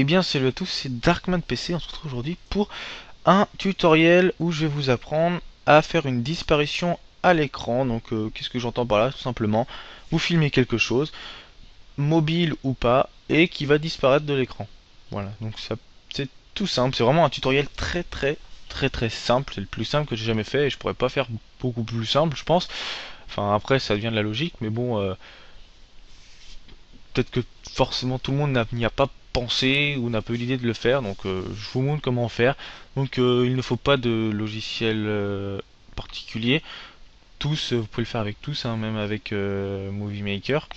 Eh bien salut à tous, c'est Darkman PC, on se retrouve aujourd'hui pour un tutoriel où je vais vous apprendre à faire une disparition à l'écran. Donc qu'est-ce que j'entends par là? Tout simplement, vous filmez quelque chose, mobile ou pas, et qui va disparaître de l'écran. Voilà, donc ça c'est tout simple, c'est vraiment un tutoriel très simple, c'est le plus simple que j'ai jamais fait et je pourrais pas faire beaucoup plus simple je pense. Enfin après ça devient de la logique, mais bon, peut-être que forcément tout le monde n'y a pas pensé ou n'a pas eu l'idée de le faire, donc je vous montre comment faire. Donc il ne faut pas de logiciel particulier, tous, vous pouvez le faire avec tous, hein, même avec Movie Maker.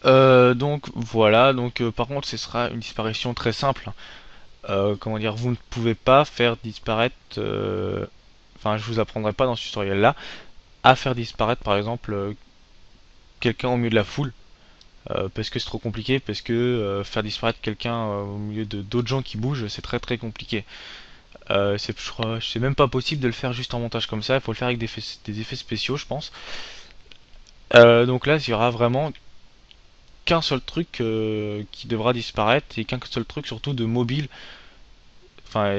Donc voilà, donc par contre ce sera une disparition très simple. Comment dire, vous ne pouvez pas faire disparaître, enfin je vous apprendrai pas dans ce tutoriel là à faire disparaître par exemple quelqu'un au milieu de la foule. Parce que c'est trop compliqué, parce que faire disparaître quelqu'un au milieu de d'autres gens qui bougent, c'est très compliqué. Je crois, c'est même pas possible de le faire juste en montage comme ça, il faut le faire avec des effets spéciaux, je pense. Donc là, il y aura vraiment qu'un seul truc qui devra disparaître, et qu'un seul truc surtout de mobile. Enfin,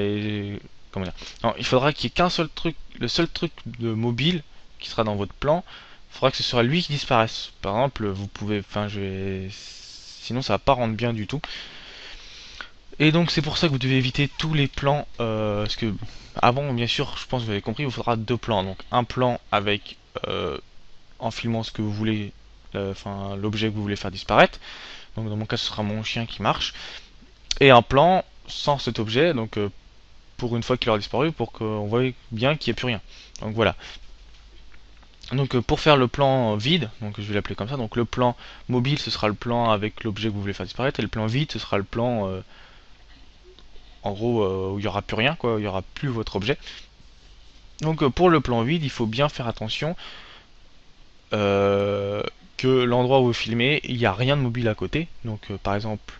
comment dire? Non, il faudra qu'il y ait qu'un seul truc, le seul truc de mobile qui sera dans votre plan, il faudra que ce soit lui qui disparaisse. Par exemple, vous pouvez, enfin, sinon ça va pas rendre bien du tout. Et donc c'est pour ça que vous devez éviter tous les plans, parce que avant, bien sûr, je pense que vous avez compris, il vous faudra deux plans. Donc un plan avec en filmant ce que vous voulez, enfin l'objet que vous voulez faire disparaître. Donc dans mon cas, ce sera mon chien qui marche. Et un plan sans cet objet, donc pour une fois qu'il aura disparu, pour qu'on voit bien qu'il n'y ait plus rien. Donc voilà. Donc pour faire le plan vide, donc je vais l'appeler comme ça, donc le plan mobile ce sera le plan avec l'objet que vous voulez faire disparaître, et le plan vide ce sera le plan en gros où il n'y aura plus rien, quoi, il n'y aura plus votre objet. Donc pour le plan vide, il faut bien faire attention euh, que l'endroit où vous filmez, il n'y a rien de mobile à côté. Donc par exemple,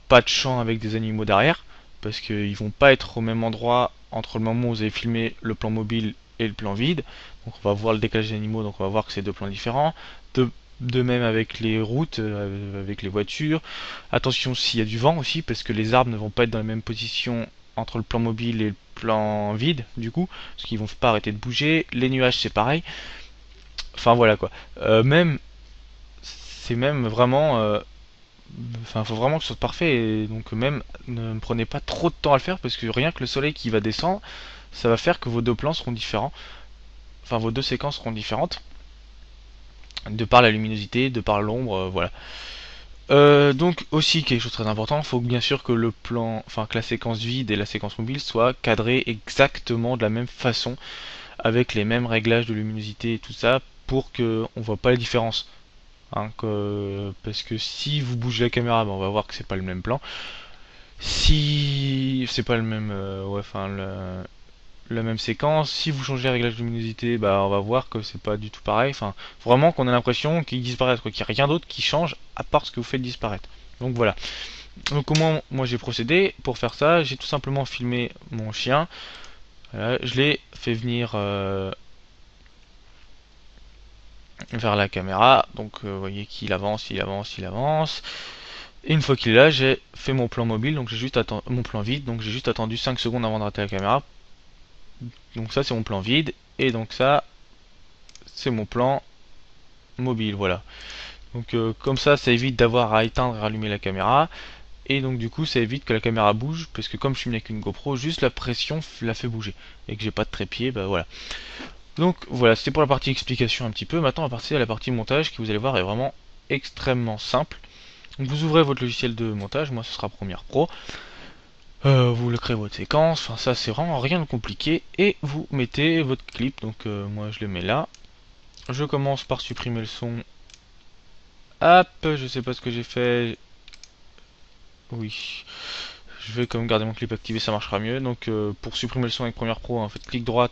pas de champ avec des animaux derrière, parce qu'ils vont pas être au même endroit entre le moment où vous avez filmé le plan mobile et le plan vide. Donc on va voir le décalage des animaux, donc on va voir que c'est deux plans différents. De même avec les routes, avec les voitures. Attention s'il y a du vent aussi, parce que les arbres ne vont pas être dans la même position entre le plan mobile et le plan vide, du coup, parce qu'ils vont pas arrêter de bouger. Les nuages c'est pareil. Enfin voilà quoi. Même, c'est même vraiment enfin, faut vraiment que ce soit parfait et donc même ne prenez pas trop de temps à le faire parce que rien que le soleil qui va descendre, ça va faire que vos deux plans seront différents. Enfin, vos deux séquences seront différentes de par la luminosité, de par l'ombre, voilà. Donc aussi quelque chose de très important, il faut bien sûr que le plan, enfin que la séquence vide et la séquence mobile soient cadrées exactement de la même façon, avec les mêmes réglages de luminosité et tout ça, pour que on voit pas la différence. Hein, parce que si vous bougez la caméra, ben, on va voir que c'est pas le même plan. Si c'est pas le même, ouais, enfin la même séquence, si vous changez les réglages de luminosité, bah on va voir que c'est pas du tout pareil. Enfin, vraiment qu'on a l'impression qu'il disparaît, quoi, qu'il n'y a rien d'autre qui change à part ce que vous faites disparaître. Donc voilà. Donc comment moi j'ai procédé pour faire ça? J'ai tout simplement filmé mon chien. Voilà, je l'ai fait venir vers la caméra. Donc vous voyez qu'il avance, il avance, il avance. Et une fois qu'il est là, j'ai fait mon plan mobile, donc j'ai juste attendu mon plan vide, donc j'ai juste attendu 5 secondes avant d'arrêter la caméra. Donc ça c'est mon plan vide, et donc ça c'est mon plan mobile, voilà. Donc comme ça évite d'avoir à éteindre et rallumer la caméra, et donc du coup ça évite que la caméra bouge, parce que comme je filme avec une GoPro, juste la pression la fait bouger, et que j'ai pas de trépied, bah voilà. Donc voilà, c'était pour la partie explication un petit peu. Maintenant on va passer à la partie montage, qui vous allez voir est vraiment extrêmement simple. Donc vous ouvrez votre logiciel de montage, moi ce sera Premiere Pro. Vous le créez votre séquence, enfin ça c'est vraiment rien de compliqué, et vous mettez votre clip, donc moi je le mets là. Je commence par supprimer le son. Hop, je sais pas ce que j'ai fait. Oui, je vais quand même garder mon clip activé, ça marchera mieux. Donc pour supprimer le son avec Premiere Pro, en fait clic droit,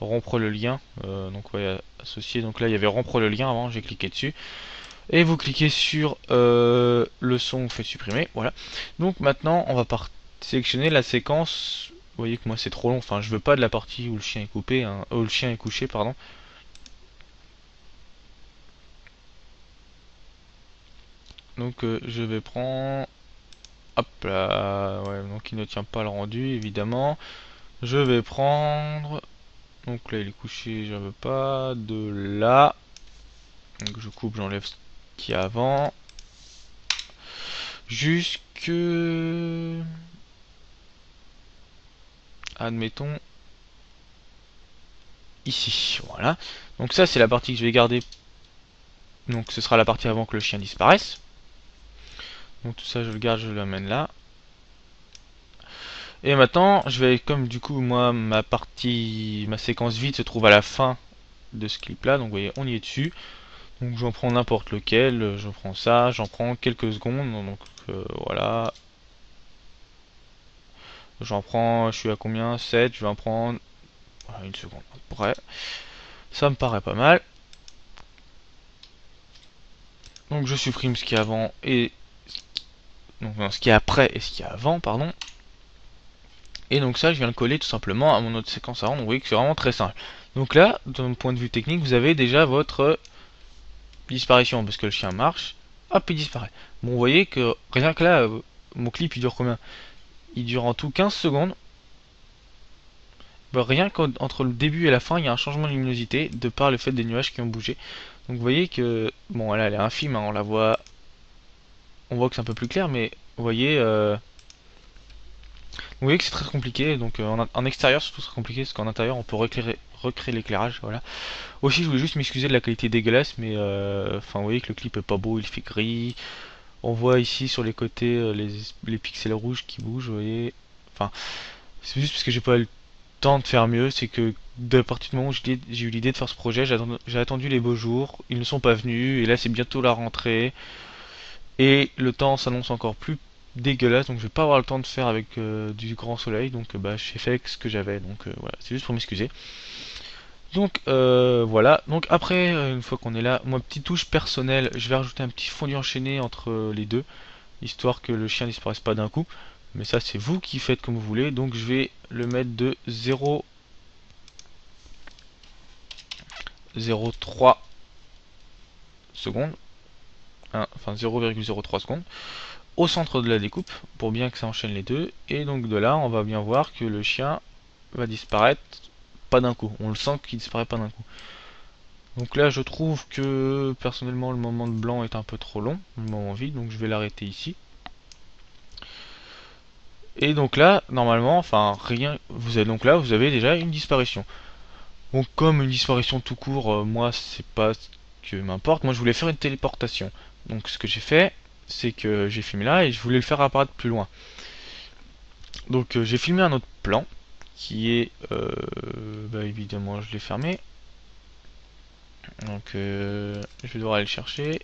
rompre le lien. Donc ouais, associer. Donc là il y avait rompre le lien avant, j'ai cliqué dessus. Et vous cliquez sur le son, vous faites supprimer, voilà. Donc maintenant on va sélectionner la séquence. Vous voyez que moi c'est trop long, enfin je veux pas de la partie où le chien est coupé, hein, où le chien est couché, pardon. Donc je vais prendre... Hop là, ouais, donc il ne tient pas le rendu, évidemment. Je vais prendre... Donc là il est couché, je veux pas. De là. Donc je coupe, j'enlève ce qu'il y a avant. Jusque... Admettons... Ici, voilà. Donc ça c'est la partie que je vais garder. Donc ce sera la partie avant que le chien disparaisse. Donc tout ça je le garde, je l'amène là. Et maintenant, je vais, comme du coup, moi, ma séquence vide se trouve à la fin de ce clip là, donc vous voyez, on y est dessus. Donc j'en prends n'importe lequel, je prends ça, j'en prends quelques secondes, donc voilà. J'en prends, je suis à combien? 7, je vais en prendre voilà, une seconde après. Ça me paraît pas mal. Donc je supprime ce qui est avant et donc non, ce qui est après et ce qui est avant, pardon. Et donc ça, je viens le coller tout simplement à mon autre séquence avant. Donc vous voyez que c'est vraiment très simple. Donc là, d'un point de vue technique, vous avez déjà votre disparition parce que le chien marche, hop, il disparaît. Bon, vous voyez que rien que là, mon clip il dure combien? Il dure en tout 15 secondes. Bah, rien qu'entre le début et la fin, il y a un changement de luminosité de par le fait des nuages qui ont bougé. Donc vous voyez que, bon, là, elle est infime, hein, on voit que c'est un peu plus clair, mais vous voyez que c'est très compliqué. Donc en extérieur, surtout, c'est compliqué parce qu'en intérieur, on peut recréer l'éclairage, voilà. Aussi, je voulais juste m'excuser de la qualité dégueulasse, mais enfin, vous voyez que le clip est pas beau, il fait gris. On voit ici sur les côtés les pixels rouges qui bougent, vous voyez. Enfin, c'est juste parce que j'ai pas eu le temps de faire mieux. C'est que de partir du moment où j'ai eu l'idée de faire ce projet, j'ai attendu les beaux jours. Ils ne sont pas venus, et là c'est bientôt la rentrée. Et le temps s'annonce encore plus dégueulasse, donc je vais pas avoir le temps de faire avec du grand soleil. Donc bah, j'ai fait avec ce que j'avais. Donc voilà, c'est juste pour m'excuser. Donc voilà, donc après, une fois qu'on est là, moi petite touche personnelle, je vais rajouter un petit fondu enchaîné entre les deux, histoire que le chien disparaisse pas d'un coup. Mais ça c'est vous qui faites comme vous voulez, donc je vais le mettre de 0,03 secondes, hein, enfin 0,03 secondes, au centre de la découpe, pour bien que ça enchaîne les deux. Et donc de là, on va bien voir que le chien va disparaître pas d'un coup. On le sent qu'il disparaît pas d'un coup. Donc là, je trouve que personnellement, le moment de blanc est un peu trop long, le moment vide, donc je vais l'arrêter ici. Et donc là, normalement, enfin rien, vous avez déjà une disparition. Donc comme une disparition tout court, moi c'est pas ce que m'importe. Moi je voulais faire une téléportation. Donc ce que j'ai fait, c'est que j'ai filmé là et je voulais le faire apparaître plus loin. Donc j'ai filmé un autre plan qui est, bah, évidemment je l'ai fermé. Donc je vais devoir aller le chercher.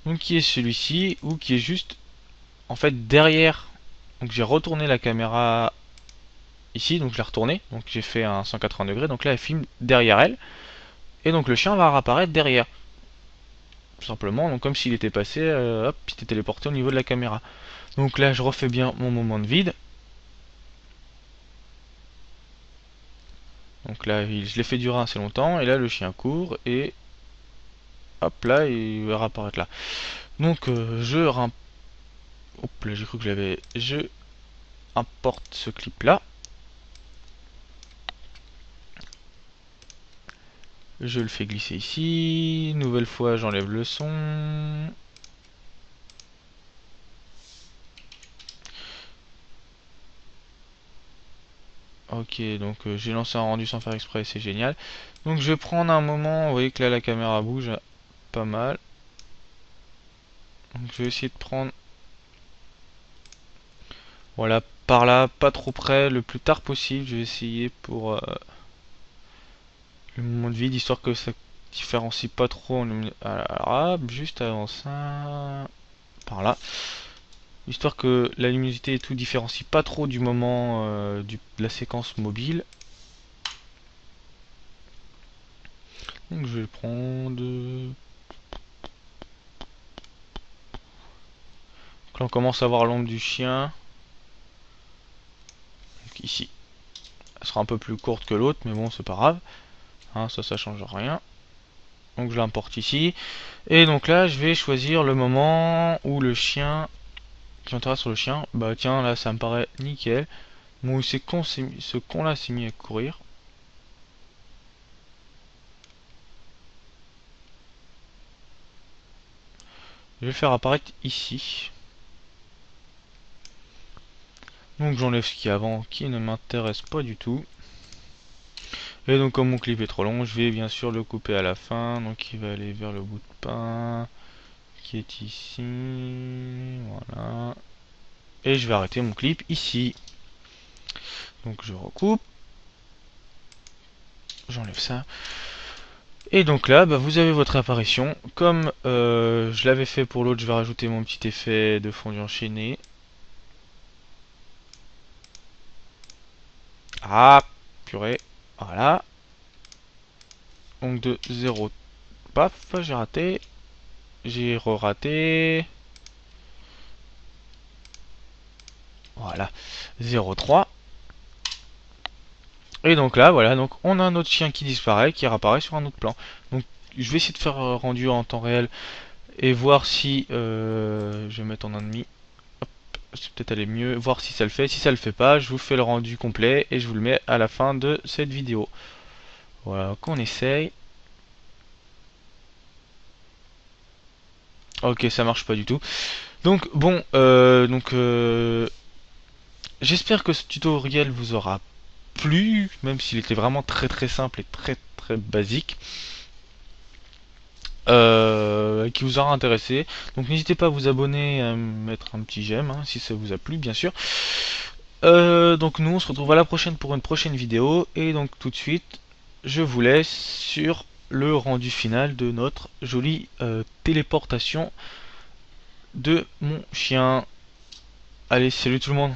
Donc qui est celui-ci ou qui est juste en fait derrière. Donc j'ai retourné la caméra ici, donc je l'ai retourné. Donc j'ai fait un 180 degrés. Donc là elle filme derrière elle. Et donc le chien va réapparaître derrière. Tout simplement, donc comme s'il était passé, hop, il était téléporté au niveau de la caméra. Donc là je refais bien mon moment de vide. Donc là je l'ai fait durer assez longtemps. Et là le chien court et hop là il va réapparaître là. Donc hop là j'ai cru que je importe ce clip là. Je le fais glisser ici. Nouvelle fois j'enlève le son. Ok, donc j'ai lancé un rendu sans faire exprès, c'est génial. Donc je vais prendre un moment, vous voyez que là la caméra bouge pas mal. Donc je vais essayer de prendre, voilà, par là, pas trop près, le plus tard possible. Je vais essayer pour le moment de vide, histoire que ça différencie pas trop. Juste avant ça, par là. Histoire que la luminosité et tout différencie pas trop du moment de la séquence mobile. Donc je vais prendre... Donc là on commence à voir l'ombre du chien. Donc ici. Elle sera un peu plus courte que l'autre, mais bon c'est pas grave. Hein, ça change rien. Donc je l'importe ici. Et donc là, je vais choisir le moment où le chien, qui m'intéresse sur le chien. Bah tiens, là, ça me paraît nickel. Bon, ce con là s'est mis à courir. Je vais le faire apparaître ici. Donc j'enlève ce qui est avant, qui ne m'intéresse pas du tout. Et donc comme mon clip est trop long, je vais bien sûr le couper à la fin. Donc il va aller vers le bout de pain qui est ici. Voilà. Et je vais arrêter mon clip ici. Donc je recoupe. J'enlève ça. Et donc là, bah, vous avez votre apparition. Comme je l'avais fait pour l'autre, je vais rajouter mon petit effet de fondu enchaîné. Ah, purée. Voilà. Donc de 0. Paf, j'ai raté. J'ai re-raté. Voilà. 0,3. Et donc là, voilà, donc on a un autre chien qui disparaît, qui réapparaît sur un autre plan. Donc je vais essayer de faire rendu en temps réel et voir si je vais mettre en ennemi. Hop, c'est peut-être aller mieux, voir si ça le fait. Si ça le fait pas, je vous fais le rendu complet et je vous le mets à la fin de cette vidéo. Voilà, qu'on essaye. Ok, ça marche pas du tout. Donc bon, j'espère que ce tutoriel vous aura plu, même s'il était vraiment très très simple et très très basique. Qui vous aura intéressé. Donc n'hésitez pas à vous abonner, à mettre un petit j'aime hein, si ça vous a plu bien sûr. Donc nous on se retrouve à la prochaine pour une prochaine vidéo. Et donc tout de suite je vous laisse sur le rendu final de notre jolie téléportation de mon chien. Allez, salut tout le monde.